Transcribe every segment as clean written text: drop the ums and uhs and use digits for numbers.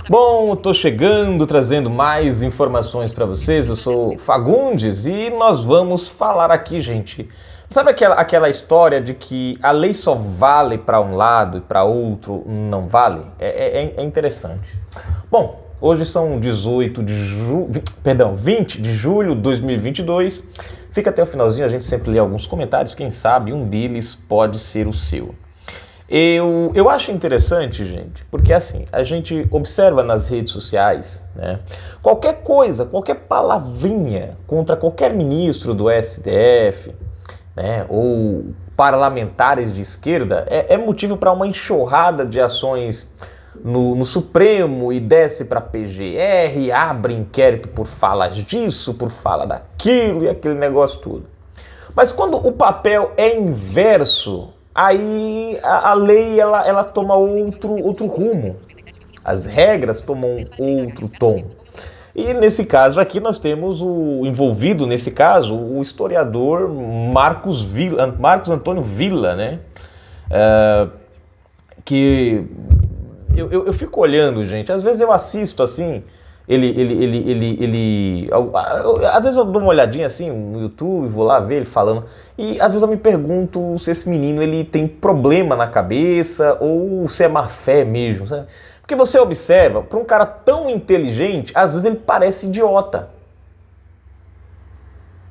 Bom, eu tô chegando, trazendo mais informações para vocês. Eu sou Fagundes e nós vamos falar aqui, gente. Sabe aquela história de que a lei só vale para um lado e para outro não vale? É interessante. Bom, hoje são 20 de julho de 2022. Fica até o finalzinho, a gente sempre lê alguns comentários. Quem sabe um deles pode ser o seu. Eu acho interessante, gente, porque assim, a gente observa nas redes sociais, né, qualquer coisa, qualquer palavrinha contra qualquer ministro do STF, né, ou parlamentares de esquerda, é motivo para uma enxurrada de ações no Supremo e desce para a PGR, abre inquérito por falas disso, por fala daquilo e aquele negócio tudo. Mas quando o papel é inverso, aí a lei ela toma outro rumo, as regras tomam outro tom. E nesse caso aqui nós temos envolvido nesse caso o historiador Marcos Antônio Villa, né? Que eu fico olhando, gente, às vezes eu assisto assim, às vezes eu dou uma olhadinha assim no YouTube, vou lá ver ele falando, e às vezes eu me pergunto se esse menino ele tem problema na cabeça ou se é má fé mesmo, sabe? Porque você observa, para um cara tão inteligente, às vezes ele parece idiota.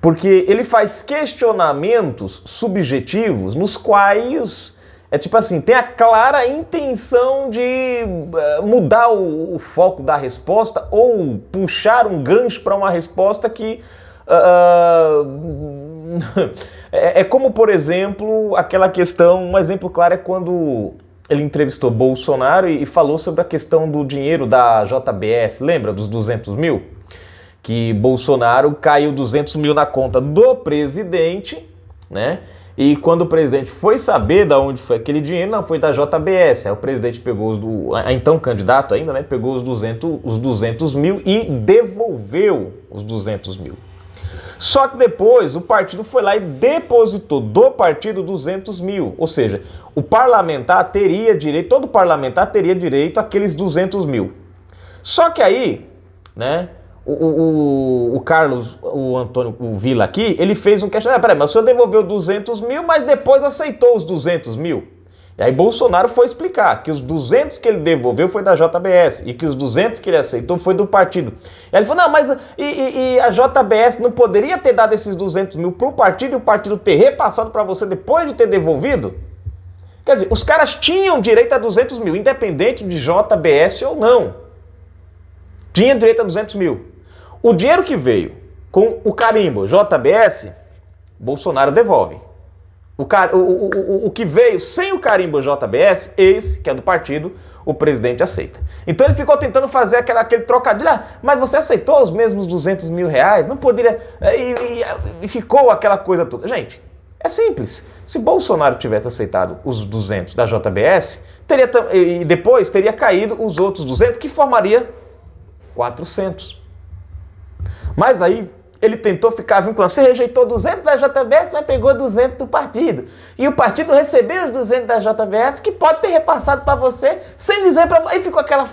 Porque ele faz questionamentos subjetivos nos quais é tipo assim, tem a clara intenção de mudar o foco da resposta ou puxar um gancho para uma resposta que é como, por exemplo, aquela questão, um exemplo claro é quando ele entrevistou Bolsonaro e falou sobre a questão do dinheiro da JBS, lembra dos 200 mil? Que Bolsonaro caiu 200 mil na conta do presidente, né? E quando o presidente foi saber de onde foi aquele dinheiro, não foi da JBS. Aí o presidente pegou então candidato ainda, né? Pegou os 200 mil e devolveu os 200 mil. Só que depois o partido foi lá e depositou do partido 200 mil. Ou seja, o parlamentar teria direito, todo parlamentar teria direito àqueles 200 mil. Só que aí, né? O Carlos, o Antônio, o Villa aqui, ele fez um questionamento. Peraí, mas o senhor devolveu 200 mil, mas depois aceitou os 200 mil. E aí Bolsonaro foi explicar que os 200 que ele devolveu foi da JBS e que os 200 que ele aceitou foi do partido. E aí ele falou, não, mas e a JBS não poderia ter dado esses 200 mil para o partido e o partido ter repassado para você depois de ter devolvido? Quer dizer, os caras tinham direito a 200 mil, independente de JBS ou não. Tinha direito a 200 mil. O dinheiro que veio com o carimbo JBS, Bolsonaro devolve. O que veio sem o carimbo JBS, esse, que é do partido, o presidente aceita. Então ele ficou tentando fazer aquele trocadilho, mas você aceitou os mesmos 200 mil reais? Não poderia... E ficou aquela coisa toda. Gente, é simples. Se Bolsonaro tivesse aceitado os 200 da JBS, e depois teria caído os outros 200, que formaria 400. Mas aí ele tentou ficar vinculando. Você rejeitou 200 da JBS, mas pegou 200 do partido. E o partido recebeu os 200 da JBS, que pode ter repassado para você, sem dizer para... Aí ficou aquela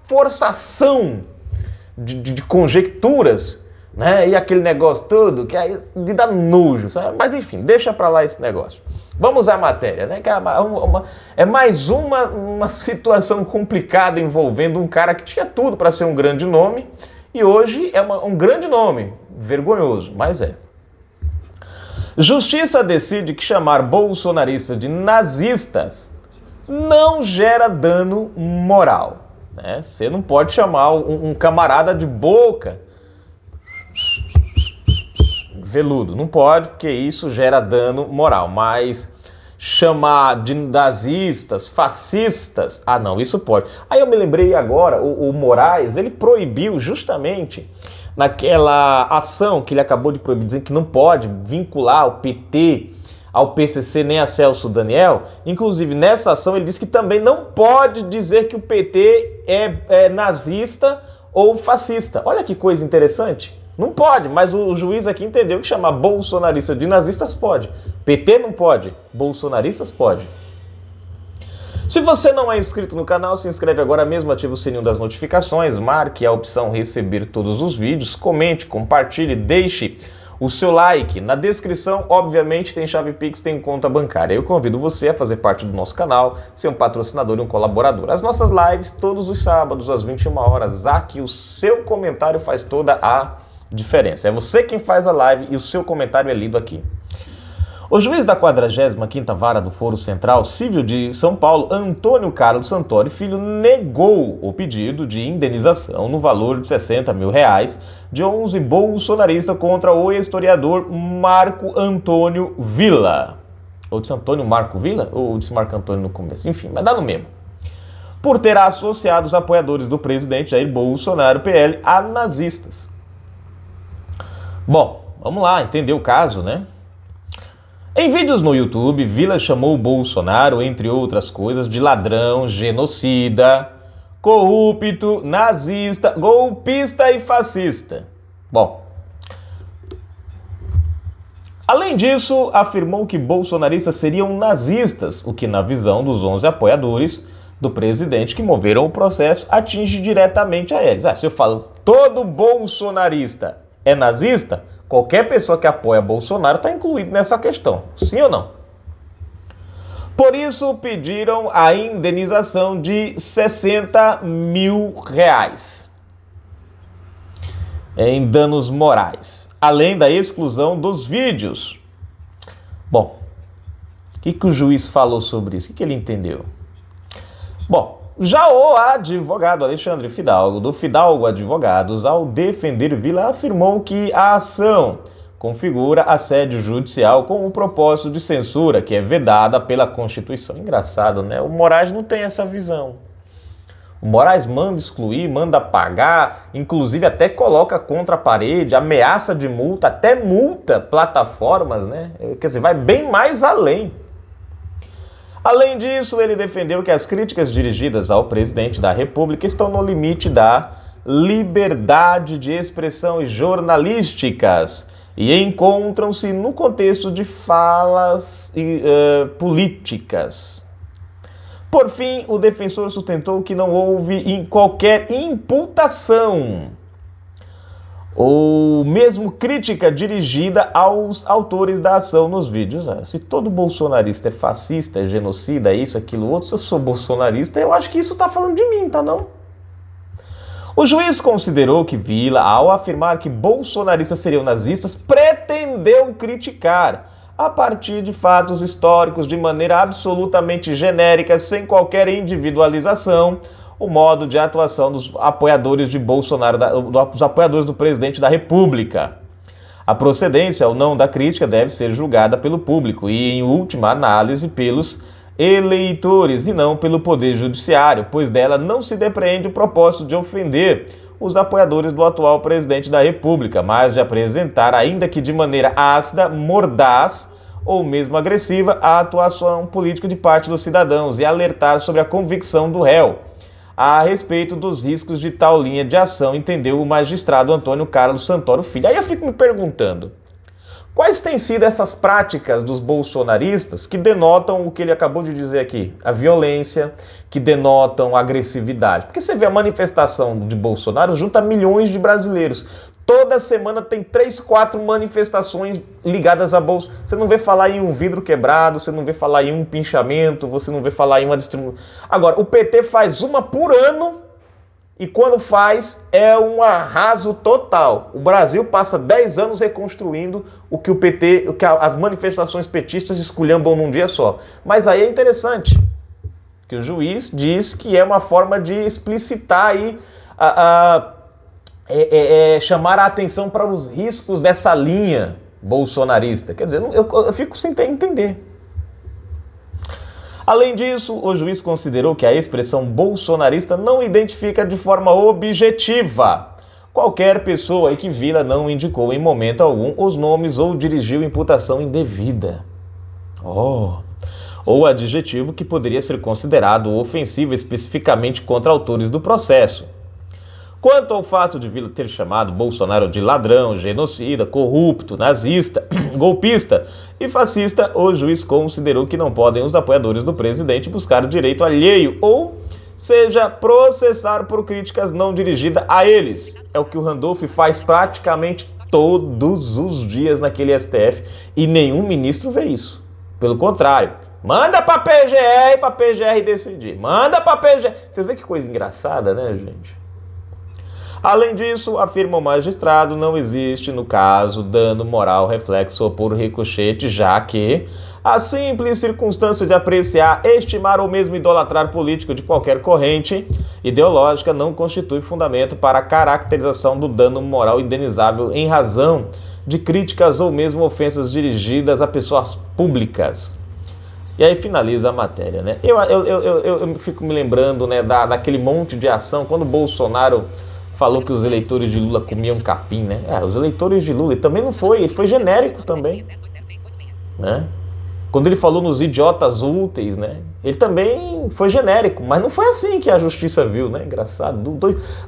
forçação de conjecturas, né? E aquele negócio todo, que aí de dar nojo, sabe? Mas enfim, deixa para lá esse negócio. Vamos à matéria, né? Que é mais uma situação complicada envolvendo um cara que tinha tudo para ser um grande nome, e hoje é um grande nome, vergonhoso, mas é. Justiça decide que chamar bolsonaristas de nazistas não gera dano moral, né? Você não pode chamar um camarada de boca veludo, não pode, porque isso gera dano moral, mas chamar de nazistas, fascistas, não, isso pode. Aí eu me lembrei agora, o Moraes, ele proibiu justamente naquela ação que ele acabou de proibir, dizendo que não pode vincular o PT ao PCC nem a Celso Daniel. Inclusive nessa ação ele disse que também não pode dizer que o PT é nazista ou fascista. Olha que coisa interessante. Não pode, mas o juiz aqui entendeu que chamar bolsonarista de nazistas pode. PT não pode, bolsonaristas pode. Se você não é inscrito no canal, se inscreve agora mesmo, ativa o sininho das notificações, marque a opção receber todos os vídeos, comente, compartilhe, deixe o seu like. Na descrição, obviamente, tem chave Pix, tem conta bancária. Eu convido você a fazer parte do nosso canal, ser um patrocinador e um colaborador. As nossas lives, todos os sábados, às 21 horas, aqui o seu comentário faz toda a diferença. É você quem faz a live e o seu comentário é lido aqui. O juiz da 45ª Vara do Foro Central Civil de São Paulo, Antônio Carlos Santoro Filho, negou o pedido de indenização no valor de R$60 mil de 11 bolsonaristas contra o historiador Marco Antônio Villa. Ou disse Antônio Marco Villa? Ou disse Marco Antônio no começo? Enfim, mas dá no mesmo. Por ter associado os apoiadores do presidente Jair Bolsonaro, PL, a nazistas. Bom, vamos lá, entender o caso, né? Em vídeos no YouTube, Villa chamou Bolsonaro, entre outras coisas, de ladrão, genocida, corrupto, nazista, golpista e fascista. Bom, além disso, afirmou que bolsonaristas seriam nazistas, o que, na visão dos 11 apoiadores do presidente que moveram o processo, atinge diretamente a eles. Se eu falo todo bolsonarista é nazista, qualquer pessoa que apoia Bolsonaro está incluído nessa questão, sim ou não? Por isso, pediram a indenização de R$60 mil em danos morais, além da exclusão dos vídeos. Bom, o que o juiz falou sobre isso? O que ele entendeu? Bom, já o advogado Alexandre Fidalgo, do Fidalgo Advogados, ao defender Villa, afirmou que a ação configura assédio judicial com o propósito de censura, que é vedada pela Constituição. Engraçado, né? O Moraes não tem essa visão. O Moraes manda excluir, manda pagar, inclusive até coloca contra a parede, ameaça de multa, até multa plataformas, né? Quer dizer, vai bem mais além. Além disso, ele defendeu que as críticas dirigidas ao presidente da República estão no limite da liberdade de expressão e jornalísticas e encontram-se no contexto de falas políticas. Por fim, o defensor sustentou que não houve qualquer imputação ou mesmo crítica dirigida aos autores da ação nos vídeos. Se todo bolsonarista é fascista, é genocida, é isso, aquilo, outro, se eu sou bolsonarista, eu acho que isso tá falando de mim, tá não? O juiz considerou que Villa, ao afirmar que bolsonaristas seriam nazistas, pretendeu criticar, a partir de fatos históricos, de maneira absolutamente genérica, sem qualquer individualização, o modo de atuação dos apoiadores de Bolsonaro, dos apoiadores do presidente da República. A procedência ou não da crítica deve ser julgada pelo público e, em última análise, pelos eleitores e não pelo Poder Judiciário, pois dela não se depreende o propósito de ofender os apoiadores do atual presidente da República, mas de apresentar, ainda que de maneira ácida, mordaz ou mesmo agressiva, a atuação política de parte dos cidadãos e alertar sobre a convicção do réu a respeito dos riscos de tal linha de ação, entendeu o magistrado Antônio Carlos Santoro Filho. Aí eu fico me perguntando, quais têm sido essas práticas dos bolsonaristas que denotam o que ele acabou de dizer aqui? A violência, que denotam a agressividade. Porque você vê a manifestação de Bolsonaro junta milhões de brasileiros. Toda semana tem 3, 4 manifestações ligadas a bolsa. Você não vê falar em um vidro quebrado, você não vê falar em um pinchamento, você não vê falar em uma distribuição. Agora, o PT faz uma por ano e quando faz é um arraso total. O Brasil passa 10 anos reconstruindo o que o PT, o que as manifestações petistas esculhambam num dia só. Mas aí é interessante que o juiz diz que é uma forma de explicitar aí chamar a atenção para os riscos dessa linha bolsonarista. Quer dizer, eu fico sem entender. Além disso, o juiz considerou que a expressão bolsonarista não identifica de forma objetiva qualquer pessoa e que Villa não indicou em momento algum os nomes ou dirigiu imputação indevida. Ou adjetivo que poderia ser considerado ofensivo especificamente contra autores do processo. Quanto ao fato de Willa ter chamado Bolsonaro de ladrão, genocida, corrupto, nazista, golpista e fascista, o juiz considerou que não podem os apoiadores do presidente buscar direito alheio ou seja, processar por críticas não dirigidas a eles. É o que o Randolph faz praticamente todos os dias naquele STF e nenhum ministro vê isso. Pelo contrário, manda pra PGR e pra PGR decidir. Manda pra PGR. Vocês veem que coisa engraçada, né, gente? Além disso, afirma o magistrado, não existe, no caso, dano moral, reflexo ou por ricochete, já que a simples circunstância de apreciar, estimar ou mesmo idolatrar político de qualquer corrente ideológica não constitui fundamento para a caracterização do dano moral indenizável em razão de críticas ou mesmo ofensas dirigidas a pessoas públicas. E aí finaliza a matéria, né? Eu fico me lembrando, né, daquele monte de ação, quando o Bolsonaro falou que os eleitores de Lula comiam capim, né? Os eleitores de Lula, e também não foi, ele foi genérico também, né? Quando ele falou nos idiotas úteis, né? Ele também foi genérico, mas não foi assim que a justiça viu, né? Engraçado,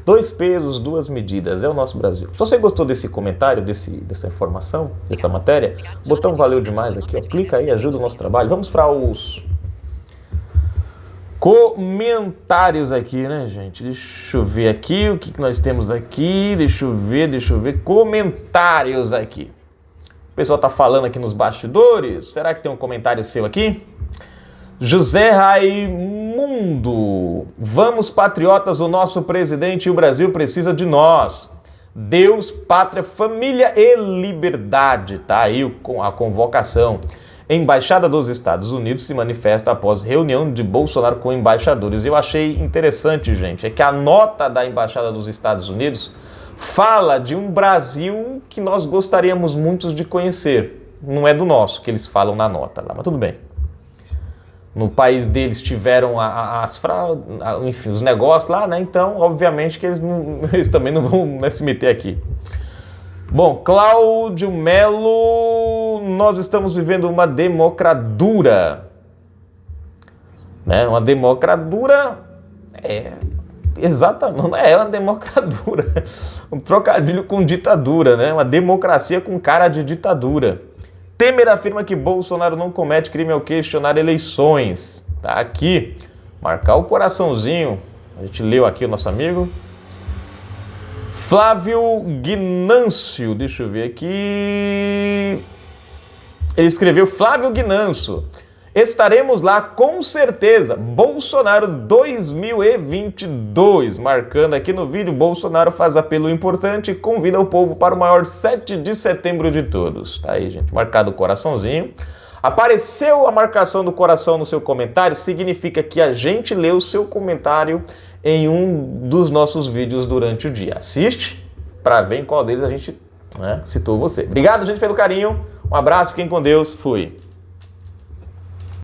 dois pesos, duas medidas, é o nosso Brasil. Se você gostou desse comentário, dessa informação, dessa matéria, o botão valeu demais aqui, ó. Clica aí, ajuda o nosso trabalho. Vamos para os comentários aqui, né, gente? Deixa eu ver aqui o que nós temos aqui. Deixa eu ver. Comentários aqui. O pessoal tá falando aqui nos bastidores. Será que tem um comentário seu aqui? José Raimundo. Vamos, patriotas, o nosso presidente e o Brasil precisa de nós. Deus, pátria, família e liberdade. Tá aí a convocação. Embaixada dos Estados Unidos se manifesta após reunião de Bolsonaro com embaixadores. Eu achei interessante, gente, é que a nota da Embaixada dos Estados Unidos fala de um Brasil que nós gostaríamos muito de conhecer. Não é do nosso que eles falam na nota lá, mas tudo bem. No país deles tiveram enfim, os negócios lá, né? Então, obviamente que eles também não vão se meter aqui. Bom, Cláudio Melo, nós estamos vivendo uma democradura, né? Uma democradura, exatamente, é uma democradura, um trocadilho com ditadura, né? Uma democracia com cara de ditadura. Temer afirma que Bolsonaro não comete crime ao questionar eleições. Tá aqui, marcar o coraçãozinho, a gente leu aqui o nosso amigo. Flávio Guinâncio, deixa eu ver aqui. Ele escreveu: Flávio Guinâncio, estaremos lá com certeza. Bolsonaro 2022. Marcando aqui no vídeo, Bolsonaro faz apelo importante e convida o povo para o maior 7 de setembro de todos. Tá aí, gente, marcado o coraçãozinho. Apareceu a marcação do coração no seu comentário, significa que a gente leu o seu comentário em um dos nossos vídeos durante o dia. Assiste para ver em qual deles a gente citou você. Obrigado, gente, pelo carinho. Um abraço, fiquem com Deus. Fui.